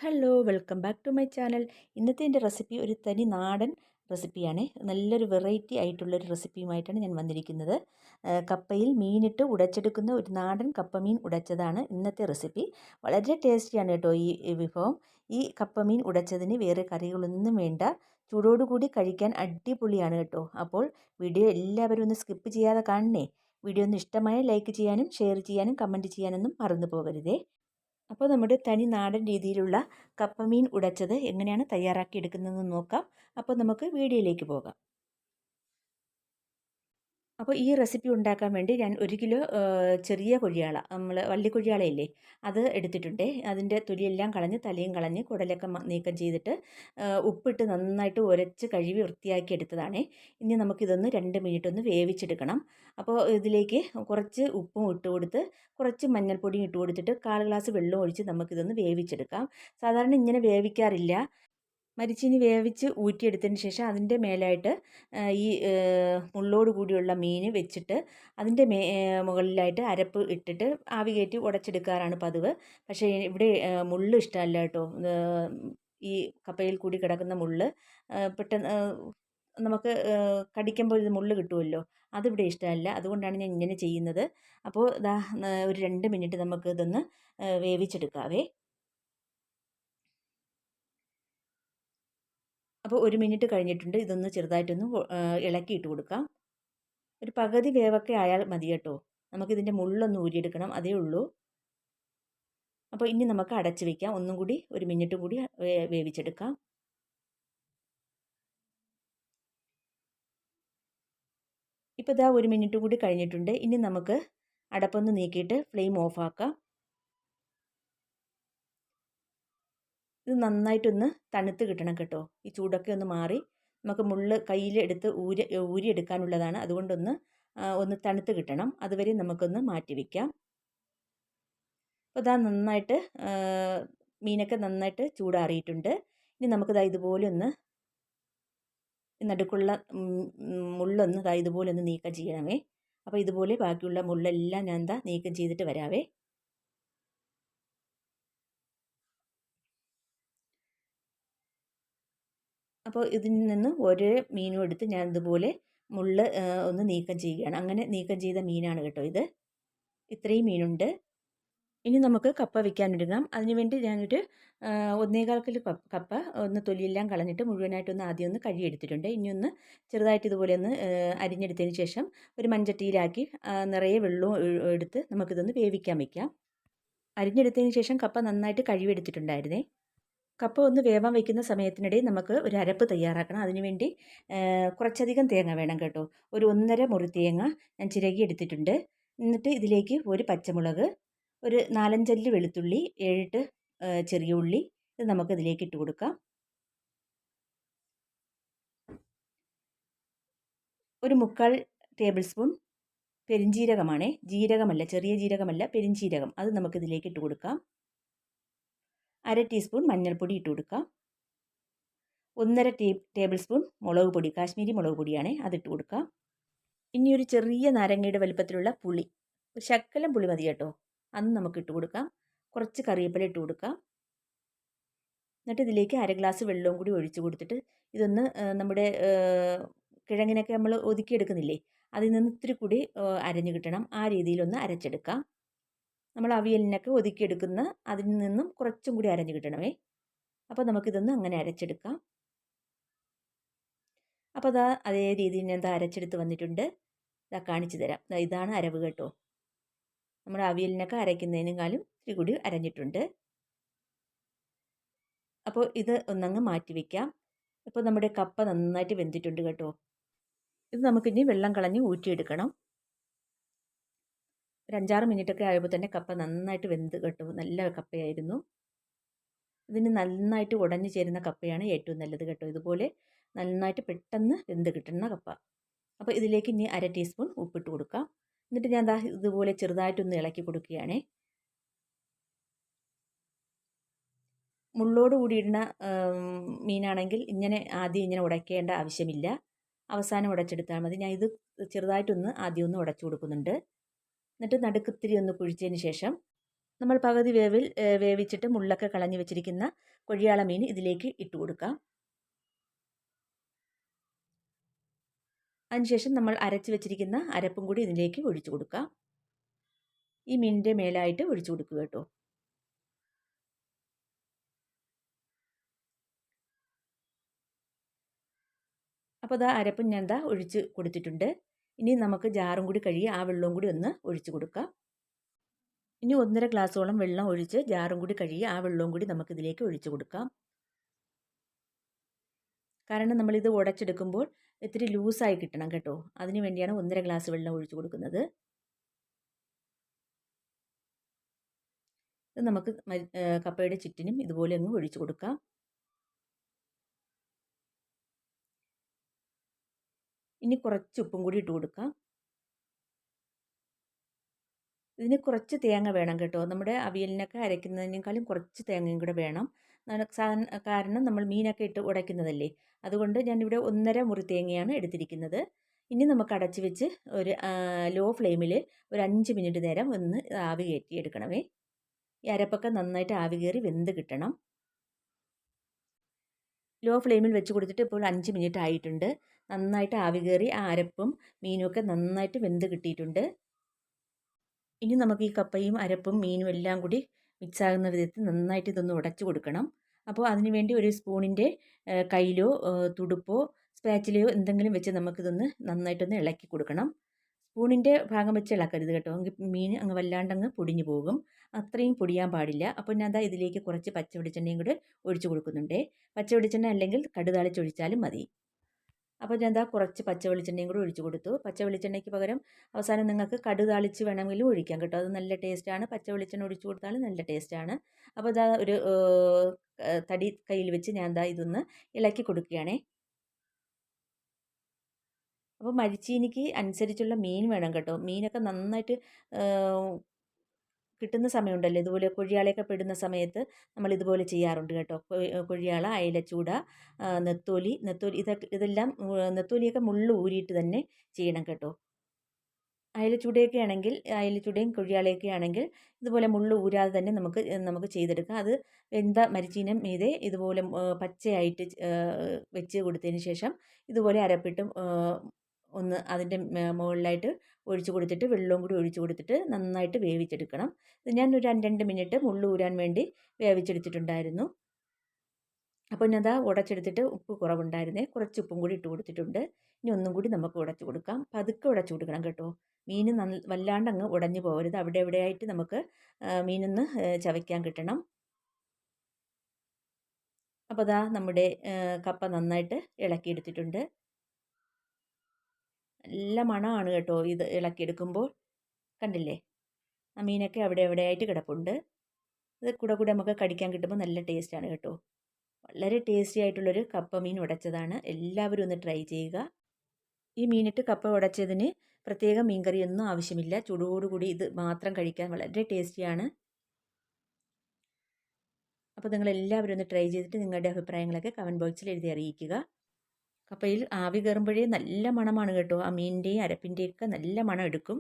Hello welcome back to my channel. ഇന്നത്തെ എൻ്റെ recipe ഒരു തനി നാടൻ റെസിപ്പിയാണ്. നല്ലൊരു വെറൈറ്റി ആയിട്ടുള്ളൊരു റെസിപ്പിയുമായിട്ടാണ് ഞാൻ വന്നിരിക്കുന്നത്. കപ്പയിൽ മീനിട്ട് ഉടച്ചെടുക്കുന്ന ഒരു നാടൻ കപ്പമീൻ ഉടച്ചതാണ് ഇന്നത്തെ റെസിപ്പി. വളരെ ടേസ്റ്റിയാണ് കേട്ടോ ഈ വിഭവം. ഈ കപ്പമീൻ ഉടച്ചതിന് വേറെ കറികളൊന്നും വേണ്ട. ചൂടോടുകൂടി കഴിക്കാൻ അടിപൊളിയാണ് കേട്ടോ. അപ്പോൾ വീഡിയോ എല്ലാവരും ഒന്ന് സ്കിപ്പ് ചെയ്യാതെ കാണണേ. വീഡിയോ ഒന്ന് ഇഷ്ടമായ ലൈക്ക് ചെയ്യാനും ഷെയർ ചെയ്യാനും കമൻറ്റ് ചെയ്യാനൊന്നും മറന്നു പോകരുതേ. അപ്പോൾ നമ്മുടെ തനി നാടൻ രീതിയിലുള്ള കപ്പമീൻ ഉടച്ചത് എങ്ങനെയാണ് തയ്യാറാക്കി എടുക്കുന്നതെന്ന് നോക്കാം. അപ്പോൾ നമുക്ക് വീഡിയോയിലേക്ക് പോകാം. അപ്പോൾ ഈ റെസിപ്പി ഉണ്ടാക്കാൻ വേണ്ടി ഞാൻ 1 കിലോ ചെറിയ കൊഴിയാള, നമ്മൾ വള്ളിക്കൊഴിയാളയില്ലേ, അത് എടുത്തിട്ടുണ്ട്. അതിൻ്റെ തൊലിയെല്ലാം കളഞ്ഞ് തലയും കളഞ്ഞ് കുടലൊക്കെ നീക്കം ചെയ്തിട്ട് ഉപ്പിട്ട് നന്നായിട്ട് ഉരച്ച് കഴുകി വൃത്തിയാക്കി എടുത്തതാണേ. ഇനി നമുക്കിതൊന്ന് 2 മിനിറ്റ് ഒന്ന് വേവിച്ചെടുക്കണം. അപ്പോൾ ഇതിലേക്ക് കുറച്ച് ഉപ്പും ഇട്ട് കൊടുത്ത് കുറച്ച് മഞ്ഞൾപ്പൊടിയും ഇട്ട് കൊടുത്തിട്ട് 1/4 ഗ്ലാസ് വെള്ളം ഒഴിച്ച് നമുക്കിതൊന്ന് വേവിച്ചെടുക്കാം. സാധാരണ ഇങ്ങനെ വേവിക്കാറില്ല. മരിച്ചീനി വേവിച്ച് ഊറ്റിയെടുത്തതിന് ശേഷം അതിൻ്റെ മേലായിട്ട് ഈ മുള്ളോട് കൂടിയുള്ള മീൻ വെച്ചിട്ട് അതിൻ്റെ മുകളിലായിട്ട് അരപ്പ് ഇട്ടിട്ട് ആവി കയറ്റി ഉടച്ചെടുക്കാറാണ് പതിവ്. പക്ഷേ ഇവിടെ മുള്ള് ഇഷ്ടമല്ല കേട്ടോ. ഈ കപ്പയിൽ കൂടി കിടക്കുന്ന മുള്ള് പെട്ടെന്ന് നമുക്ക് കടിക്കുമ്പോൾ ഇത് മുള്ള് കിട്ടുമല്ലോ, അതിവിടെ ഇഷ്ടമല്ല. അതുകൊണ്ടാണ് ഞാൻ ഇങ്ങനെ ചെയ്യുന്നത്. അപ്പോൾ ഇതാ ഒരു 2 മിനിറ്റ് നമുക്ക് ഇതൊന്ന് വേവിച്ചെടുക്കാവേ. അപ്പോൾ 1 മിനിറ്റ് കഴിഞ്ഞിട്ടുണ്ട്. ഇതൊന്ന് ചെറുതായിട്ടൊന്ന് ഇളക്കിയിട്ട് കൊടുക്കാം. ഒരു പകുതി വേവൊക്കെ ആയാൽ മതി കേട്ടോ. നമുക്കിതിൻ്റെ മുള്ളൊന്ന് ഊരിയെടുക്കണം, അതേ ഉള്ളൂ. അപ്പോൾ ഇനി നമുക്ക് അടച്ച് വയ്ക്കാം. ഒന്നും കൂടി 1 മിനിറ്റ് കൂടി വേവിച്ചെടുക്കാം. ഇപ്പോൾ ഇതാ 1 മിനിറ്റ് കൂടി കഴിഞ്ഞിട്ടുണ്ട്. ഇനി നമുക്ക് അടപ്പൊന്ന് നീക്കിയിട്ട് ഫ്ലെയിം ഓഫാക്കാം. ഇത് നന്നായിട്ടൊന്ന് തണുത്ത് കിട്ടണം കേട്ടോ. ഈ ചൂടൊക്കെ ഒന്ന് മാറി നമുക്ക് മുള്ള് കയ്യിലെടുത്ത് ഊരിയെടുക്കാനുള്ളതാണ്. അതുകൊണ്ടൊന്ന് ഒന്ന് തണുത്ത് കിട്ടണം. അതുവരെ നമുക്കൊന്ന് മാറ്റി വയ്ക്കാം. അപ്പോൾ ഇതാ നന്നായിട്ട് മീനൊക്കെ നന്നായിട്ട് ചൂടാറിയിട്ടുണ്ട്. ഇനി നമുക്കിതാ ഇതുപോലെ ഒന്ന് നടുക്കുള്ള മുള്ളൊന്ന് ഇതുപോലെ ഒന്ന് നീക്കം ചെയ്യണമേ. അപ്പോൾ ഇതുപോലെ ബാക്കിയുള്ള മുള്ളെല്ലാം ഞാൻ നീക്കം ചെയ്തിട്ട് വരാവേ. അപ്പോൾ ഇതിൽ നിന്ന് ഓരോ മീനും എടുത്ത് ഞാൻ ഇതുപോലെ മുള്ള് ഒന്ന് നീക്കം ചെയ്യുകയാണ്. അങ്ങനെ നീക്കം ചെയ്ത മീനാണ് കേട്ടോ ഇത്. ഇത്രയും മീനുണ്ട്. ഇനി നമുക്ക് കപ്പ വയ്ക്കാനൊരുങ്ങാം. അതിനുവേണ്ടി ഞാനൊരു 1/4 കിലോ കപ്പ ഒന്ന് തൊലിയെല്ലാം കളഞ്ഞിട്ട് മുഴുവനായിട്ടൊന്ന് ആദ്യം ഒന്ന് കഴുകിയെടുത്തിട്ടുണ്ട്. ഇനി ഒന്ന് ചെറുതായിട്ട് ഇതുപോലെ ഒന്ന് അരിഞ്ഞെടുത്തതിന് ശേഷം ഒരു മൺചട്ടിയിലാക്കി നിറയെ വെള്ളവും എടുത്ത് നമുക്കിതൊന്ന് വേവിക്കാൻ വയ്ക്കാം. അരിഞ്ഞെടുത്തതിന് ശേഷം കപ്പ നന്നായിട്ട് കഴുകിയെടുത്തിട്ടുണ്ടായിരുന്നേ. കപ്പ ഒന്ന് വേവാൻ വയ്ക്കുന്ന സമയത്തിനിടയിൽ നമുക്ക് ഒരു അരപ്പ് തയ്യാറാക്കണം. അതിനുവേണ്ടി കുറച്ചധികം തേങ്ങ വേണം കേട്ടോ. ഒരു 1.5 മുറി തേങ്ങ ഞാൻ ചിരകി എടുത്തിട്ടുണ്ട്. എന്നിട്ട് ഇതിലേക്ക് ഒരു പച്ചമുളക്, ഒരു 4-5 അല്ലി വെളുത്തുള്ളി, 7-8 ചെറിയ ഉള്ളി, ഇത് നമുക്ക് ഇതിലേക്ക് ഇട്ട് കൊടുക്കാം. ഒരു 3/4 ടേബിൾ സ്പൂൺ പെരിഞ്ജീരകമാണേ, ജീരകമല്ല, ചെറിയ ജീരകമല്ല, പെരിഞ്ജീരകം, അത് നമുക്കിതിലേക്ക് ഇട്ട് കൊടുക്കാം. 1/2 ടീസ്പൂൺ മഞ്ഞൾപ്പൊടി ഇട്ട് കൊടുക്കാം. 1.5 ടേബിൾ സ്പൂൺ മുളക് പൊടി, കാശ്മീരി മുളക് പൊടിയാണേ, അതിട്ട് കൊടുക്കാം. ഇനി ഒരു ചെറിയ നാരങ്ങയുടെ വലുപ്പത്തിലുള്ള പുളി, ഒരു ശകലം പുളി മതി കേട്ടോ, അന്ന് നമുക്ക് ഇട്ട് കൊടുക്കാം. കുറച്ച് കറിവേപ്പില ഇട്ട് കൊടുക്കാം. എന്നിട്ട് ഇതിലേക്ക് 1/2 ഗ്ലാസ് വെള്ളവും കൂടി ഒഴിച്ച് കൊടുത്തിട്ട് ഇതൊന്ന് നമ്മുടെ കിഴങ്ങിനൊക്കെ നമ്മൾ ഒതുക്കിയെടുക്കുന്നില്ലേ, അതിൽ നിന്ന് ഇത്തിരി കൂടി അരഞ്ഞു കിട്ടണം. ആ രീതിയിലൊന്ന് അരച്ചെടുക്കാം. നമ്മൾ അവിയലിനൊക്കെ ഒതുക്കിയെടുക്കുന്ന അതിൽ നിന്നും കുറച്ചും കൂടി അരഞ്ഞു കിട്ടണമേ. അപ്പോൾ നമുക്കിതൊന്ന് അങ്ങനെ അരച്ചെടുക്കാം. അപ്പോൾ അതേ രീതിയിൽ ഞാൻ അരച്ചെടുത്ത് വന്നിട്ടുണ്ട്. കാണിച്ചു തരാം. ഇതാണ് അരവ് കേട്ടോ. നമ്മുടെ അവിയലിനൊക്കെ അരയ്ക്കുന്നതിനേക്കാളും ഇത്തിരി കൂടി അരഞ്ഞിട്ടുണ്ട്. അപ്പോൾ ഇത് ഒന്നങ്ങ് മാറ്റി വയ്ക്കാം. ഇപ്പോൾ നമ്മുടെ കപ്പ നന്നായിട്ട് വെന്തിട്ടുണ്ട് കേട്ടോ. ഇത് നമുക്കിനി വെള്ളം കളഞ്ഞ് ഊറ്റിയെടുക്കണം. ഒരു 5-6 മിനിറ്റൊക്കെ ആയപ്പോൾ തന്നെ കപ്പ നന്നായിട്ട് വെന്ത് കേട്ടോ. നല്ല കപ്പയായിരുന്നു. ഇതിന് നന്നായിട്ട് ഉടഞ്ഞു ചേരുന്ന കപ്പയാണ് ഏറ്റവും നല്ലത് കേട്ടോ. ഇതുപോലെ നന്നായിട്ട് പെട്ടെന്ന് വെന്ത് കിട്ടുന്ന കപ്പ. അപ്പോൾ ഇതിലേക്ക് ഇനി 1/2 ടീസ്പൂൺ ഉപ്പിട്ട് കൊടുക്കാം. എന്നിട്ട് ഞാൻ ഇതുപോലെ ചെറുതായിട്ടൊന്ന് ഇളക്കി കൊടുക്കുകയാണേ. മുള്ളോട് കൂടിയിടുന്ന മീനാണെങ്കിൽ ആദ്യം ഇങ്ങനെ ഉടയ്ക്കേണ്ട ആവശ്യമില്ല. അവസാനം ഉടച്ചെടുത്താൽ മതി. ഞാൻ ഇത് ചെറുതായിട്ടൊന്ന് ആദ്യം ഒന്ന് ഉടച്ചു കൊടുക്കുന്നുണ്ട്. എന്നിട്ട് നടുക്കിത്തിരി ഒന്ന് കുഴിച്ചതിന് ശേഷം നമ്മൾ പകുതി വേവിൽ വേവിച്ചിട്ട് മുള്ളൊക്കെ കളഞ്ഞു വെച്ചിരിക്കുന്ന കൊഴിയാള മീൻ ഇതിലേക്ക് ഇട്ട് കൊടുക്കാം. അതിനുശേഷം നമ്മൾ അരച്ച് വെച്ചിരിക്കുന്ന അരപ്പും കൂടി ഇതിലേക്ക് ഒഴിച്ചു കൊടുക്കാം. ഈ മീനിൻ്റെ മേലായിട്ട് ഒഴിച്ചു കൊടുക്കുക കേട്ടോ. അപ്പോൾ അതാ അരപ്പും ഞാൻ ഒഴിച്ച് കൊടുത്തിട്ടുണ്ട്. ഇനി നമുക്ക് ജാറും കൂടി കഴുകി ആ വെള്ളവും കൂടി ഒന്ന് ഒഴിച്ചു കൊടുക്കാം. ഇനി 1.5 ഗ്ലാസോളം വെള്ളം ഒഴിച്ച് ജാറും കൂടി കഴുകി ആ വെള്ളവും കൂടി നമുക്കിതിലേക്ക് ഒഴിച്ചു കൊടുക്കാം. കാരണം നമ്മളിത് ഉടച്ചെടുക്കുമ്പോൾ ഇത്തിരി ലൂസായി കിട്ടണം കേട്ടോ. അതിന് വേണ്ടിയാണ് 1.5 ഗ്ലാസ് വെള്ളം ഒഴിച്ചു കൊടുക്കുന്നത്. ഇത് നമുക്ക് കപ്പയുടെ ചുറ്റിനും ഇതുപോലെ അങ്ങ് ഒഴിച്ചു കൊടുക്കാം. ഇനി കുറച്ച് ഉപ്പും കൂടി ഇട്ട് കൊടുക്കാം. ഇതിന് കുറച്ച് തേങ്ങ വേണം കേട്ടോ. നമ്മുടെ അവിയലിനൊക്കെ അരയ്ക്കുന്നതിനേക്കാളും കുറച്ച് തേങ്ങയും കൂടെ വേണം. കാരണം നമ്മൾ മീനൊക്കെ ഇട്ട് ഉടയ്ക്കുന്നതല്ലേ. അതുകൊണ്ട് ഞാനിവിടെ 1.5 മുറി തേങ്ങയാണ് എടുത്തിരിക്കുന്നത്. ഇനി നമുക്ക് അടച്ച് വെച്ച് ഒരു ലോ ഫ്ലെയിമിൽ ഒരു 5 മിനിറ്റ് നേരം ഒന്ന് ആവി കയറ്റി എടുക്കണമേ. ഈ അരപ്പൊക്കെ നന്നായിട്ട് ആവി കയറി വെന്ത് കിട്ടണം. ലോ ഫ്ലെയിമിൽ വെച്ച് കൊടുത്തിട്ട് ഇപ്പോൾ 5 മിനിറ്റ് ആയിട്ടുണ്ട്. നന്നായിട്ട് ആവി കയറി ആ അരപ്പും മീനും ഒക്കെ നന്നായിട്ട് വെന്ത് കിട്ടിയിട്ടുണ്ട്. ഇനി നമുക്ക് ഈ കപ്പയും അരപ്പും മീനും എല്ലാം കൂടി മിക്സാകുന്ന വിധത്തിൽ നന്നായിട്ട് ഇതൊന്ന് ഉടച്ചു കൊടുക്കണം. അപ്പോൾ അതിന് വേണ്ടി ഒരു സ്പൂണിൻ്റെ കയ്യിലോ തുടുപ്പോ സ്പാച്ചിലയോ എന്തെങ്കിലും വെച്ച് നമുക്കിതൊന്ന് നന്നായിട്ടൊന്ന് ഇളക്കി കൊടുക്കണം. സ്പൂണിൻ്റെ ഭാഗം വെച്ച് ഇളക്കരുത് കേട്ടോ. എങ്കിൽ മീൻ അങ്ങ് വല്ലാണ്ടങ്ങ് പൊടിഞ്ഞു പോകും. അത്രയും പൊടിയാൻ പാടില്ല. അപ്പോൾ ഞാൻ ഇതിലേക്ക് കുറച്ച് പച്ച വെളിച്ചെണ്ണയും കൂടെ ഒഴിച്ചു കൊടുക്കുന്നുണ്ട്. പച്ച വെളിച്ചെണ്ണ അല്ലെങ്കിൽ കടുതാളിച്ചൊഴിച്ചാലും മതി. അപ്പോൾ ഞാൻ കുറച്ച് പച്ച വെളിച്ചെണ്ണയും കൂടി ഒഴിച്ചു കൊടുത്തു. പച്ച വെളിച്ചെണ്ണയ്ക്ക് പകരം അവസാനം നിങ്ങൾക്ക് കടുക് താളിച്ച് വേണമെങ്കിലും ഒഴിക്കാം കേട്ടോ. അത് നല്ല ടേസ്റ്റാണ്. പച്ച വെളിച്ചെണ്ണ ഒഴിച്ചു കൊടുത്താലും നല്ല ടേസ്റ്റാണ്. അപ്പോൾ ഒരു തടി കയ്യിൽ വെച്ച് ഞാൻ ഇതൊന്ന് ഇളക്കി കൊടുക്കുകയാണേ. അപ്പോൾ മരിച്ചീനിക്ക് അനുസരിച്ചുള്ള മീൻ വേണം കേട്ടോ. മീനൊക്കെ നന്നായിട്ട് കിട്ടുന്ന സമയമുണ്ടല്ലോ, ഇതുപോലെ കൊഴിയാളയൊക്കെ പെടുന്ന സമയത്ത് നമ്മൾ ഇതുപോലെ ചെയ്യാറുണ്ട് കേട്ടോ. കൊഴിയാള, അയലച്ചൂട, നെത്തോലി ഇതെല്ലാം നെത്തോലിയൊക്കെ മുള്ള് ഊരിയിട്ട് തന്നെ ചെയ്യണം കേട്ടോ. അയലച്ചൂടയൊക്കെ ആണെങ്കിൽ, അയലച്ചൂടയും കൊഴിയാളയൊക്കെ ആണെങ്കിൽ ഇതുപോലെ മുള്ള് ഊരാതെ തന്നെ നമുക്ക് ചെയ്തെടുക്കാം. അത് വെന്ത മരിച്ചീനം മീതെ ഇതുപോലെ പച്ചയായിട്ട് വെച്ച് കൊടുത്തതിന് ശേഷം ഇതുപോലെ അരപ്പിട്ടും ഒന്ന് അതിൻ്റെ മുകളിലായിട്ട് ഒഴിച്ച് കൊടുത്തിട്ട് വെള്ളവും കൂടി ഒഴിച്ച് കൊടുത്തിട്ട് നന്നായിട്ട് വേവിച്ചെടുക്കണം. ഇത് ഞാൻ ഒരു 2 മിനിറ്റ് മുള്ള് ഊരാൻ വേണ്ടി വേവിച്ചെടുത്തിട്ടുണ്ടായിരുന്നു. അപ്പോൾ ഞാൻ ഉടച്ചെടുത്തിട്ട് ഉപ്പ് കുറവുണ്ടായിരുന്നേ, കുറച്ച് ഉപ്പും കൂടി ഇട്ട് കൊടുത്തിട്ടുണ്ട്. ഇനി ഒന്നും കൂടി നമുക്ക് ഉടച്ചു കൊടുക്കാം. പതുക്കെ ഉടച്ചു കൊടുക്കണം കേട്ടോ. മീൻ വല്ലാണ്ട് അങ്ങ് ഉടഞ്ഞു പോകരുത്. അവിടെ എവിടെയായിട്ട് നമുക്ക് മീനൊന്ന് ചവയ്ക്കാൻ കിട്ടണം. അപ്പോൾ നമ്മുടെ കപ്പ നന്നായിട്ട് ഇളക്കിയെടുത്തിട്ടുണ്ട്. നല്ല മണമാണ് കേട്ടോ ഇത് ഇളക്കിയെടുക്കുമ്പോൾ. കണ്ടില്ലേ, ആ മീനൊക്കെ അവിടെ എവിടെയായിട്ട് കിടപ്പുണ്ട്. ഇത് കൂടെ നമുക്ക് കടിക്കാൻ കിട്ടുമ്പോൾ നല്ല ടേസ്റ്റാണ് കേട്ടോ. വളരെ ടേസ്റ്റി ആയിട്ടുള്ളൊരു കപ്പ മീൻ ഉടച്ചതാണ്. എല്ലാവരും ഒന്ന് ട്രൈ ചെയ്യുക. ഈ മീനിട്ട് കപ്പ ഉടച്ചതിന് പ്രത്യേകം മീൻകറിയൊന്നും ആവശ്യമില്ല. ചൂടോടുകൂടി ഇത് മാത്രം കഴിക്കാൻ വളരെ ടേസ്റ്റിയാണ്. അപ്പോൾ നിങ്ങളെല്ലാവരും ഒന്ന് ട്രൈ ചെയ്തിട്ട് നിങ്ങളുടെ അഭിപ്രായങ്ങളൊക്കെ കമൻറ്റ് ബോക്സിൽ എഴുതി അറിയിക്കുക. കപ്പയിൽ ആവി കയറുമ്പോഴേ നല്ല മണമാണ് കേട്ടോ. ആ മീനിൻ്റെയും അരപ്പിൻ്റെയൊക്കെ നല്ല മണം എടുക്കും.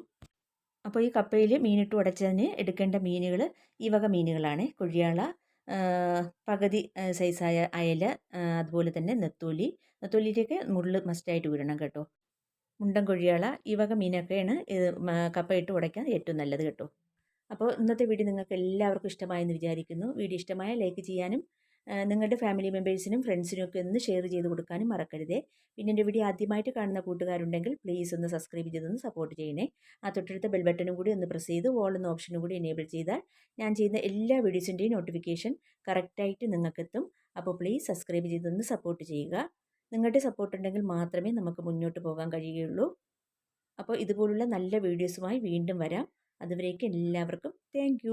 അപ്പോൾ ഈ കപ്പയിൽ മീനിട്ട് ഉടച്ചതിന് എടുക്കേണ്ട മീനുകൾ ഈ വക മീനുകളാണ്. കൊഴിയാള, പകുതി സൈസായ അയല, അതുപോലെ തന്നെ നെത്തോലിയിലേക്ക് മുള്ള് മസ്റ്റായിട്ട് ഊരണം കേട്ടോ. മുണ്ടൻ കൊഴിയാള, ഈ വക മീനൊക്കെയാണ് കപ്പയിട്ട് ഉടയ്ക്കാൻ ഏറ്റവും നല്ലത് കേട്ടോ. അപ്പോൾ ഇന്നത്തെ വീഡിയോ നിങ്ങൾക്ക് എല്ലാവർക്കും ഇഷ്ടമായെന്ന് വിചാരിക്കുന്നു. വീഡിയോ ഇഷ്ടമായ ലൈക്ക് ചെയ്യാനും നിങ്ങളുടെ ഫാമിലി മെമ്പേഴ്സിനും ഫ്രണ്ട്സിനും ഒക്കെ ഒന്ന് ഷെയർ ചെയ്ത് കൊടുക്കാനും മറക്കരുതേ. പിന്നെ എൻ്റെ വീഡിയോ ആദ്യമായിട്ട് കാണുന്ന കൂട്ടുകാരുണ്ടെങ്കിൽ പ്ലീസ് ഒന്ന് സബ്സ്ക്രൈബ് ചെയ്തൊന്ന് സപ്പോർട്ട് ചെയ്യണേ. ആ തൊട്ടടുത്ത ബെൽ ബട്ടണും കൂടി ഒന്ന് പ്രസ് ചെയ്ത് ഓൾ എന്ന ഓപ്ഷനും കൂടി എനേബിൾ ചെയ്താൽ ഞാൻ ചെയ്യുന്ന എല്ലാ വീഡിയോസിൻ്റെയും നോട്ടിഫിക്കേഷൻ കറക്റ്റായിട്ട് നിങ്ങൾക്കെത്തും. അപ്പോൾ പ്ലീസ് സബ്സ്ക്രൈബ് ചെയ്തൊന്ന് സപ്പോർട്ട് ചെയ്യുക. നിങ്ങളുടെ സപ്പോർട്ട് ഉണ്ടെങ്കിൽ മാത്രമേ നമുക്ക് മുന്നോട്ട് പോകാൻ കഴിയുകയുള്ളൂ. അപ്പോൾ ഇതുപോലുള്ള നല്ല വീഡിയോസുമായി വീണ്ടും വരാം. അതുവരേക്കും എല്ലാവർക്കും താങ്ക്